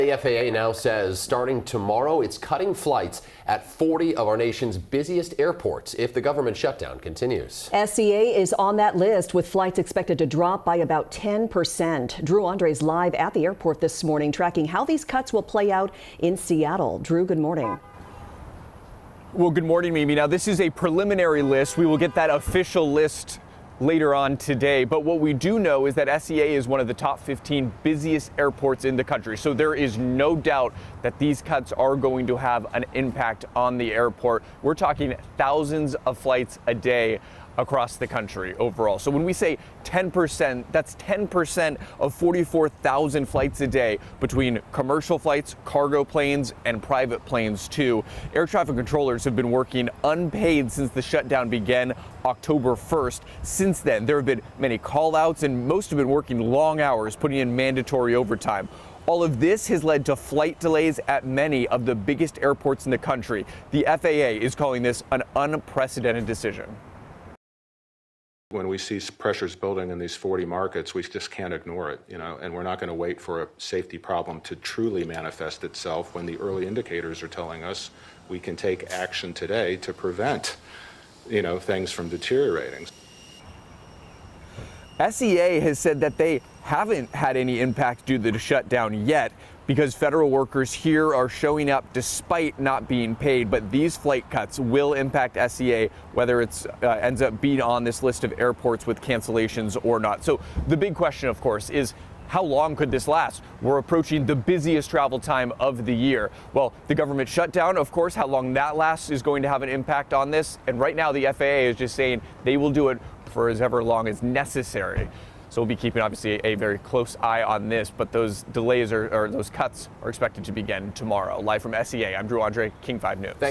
The FAA now says starting tomorrow, it's cutting flights at 40 of our nation's busiest airports if the government shutdown continues. SCA is on that list with flights expected to drop by about 10%. Drew Andres live at the airport this morning tracking how these cuts will play out in Seattle. Drew, good morning. Well, good morning, Mimi. Now, this is a preliminary list. We will get that official list later on today. But what we do know is that SCA is one of the top 15 busiest airports in the country. So there is no doubt that these cuts are going to have an impact on the airport. We're talking thousands of flights a day across the country overall. So when we say 10%, that's 10% of 44,000 flights a day between commercial flights, cargo planes, and private planes too. Air traffic controllers have been working unpaid since the shutdown began October 1st. Since then, there have been many call-outs and most have been working long hours, putting in mandatory overtime. All of this has led to flight delays at many of the biggest airports in the country. The FAA is calling this an unprecedented decision. When we see pressures building in these 40 markets, we just can't ignore it, and we're not going to wait for a safety problem to truly manifest itself when the early indicators are telling us we can take action today to prevent, things from deteriorating. SCA has said that they haven't had any impact due to the shutdown yet because federal workers here are showing up despite not being paid. But these flight cuts will impact SCA, whether it ends up being on this list of airports with cancellations or not. So the big question, of course, is how long could this last? We're approaching the busiest travel time of the year. Well, the government shutdown, of course, how long that lasts is going to have an impact on this. And right now, the FAA is just saying they will do it for as ever long as necessary. So we'll be keeping, obviously, a very close eye on this. But those delays or those cuts are expected to begin tomorrow. Live from SCA, I'm Drew Andre, King 5 News. Thanks.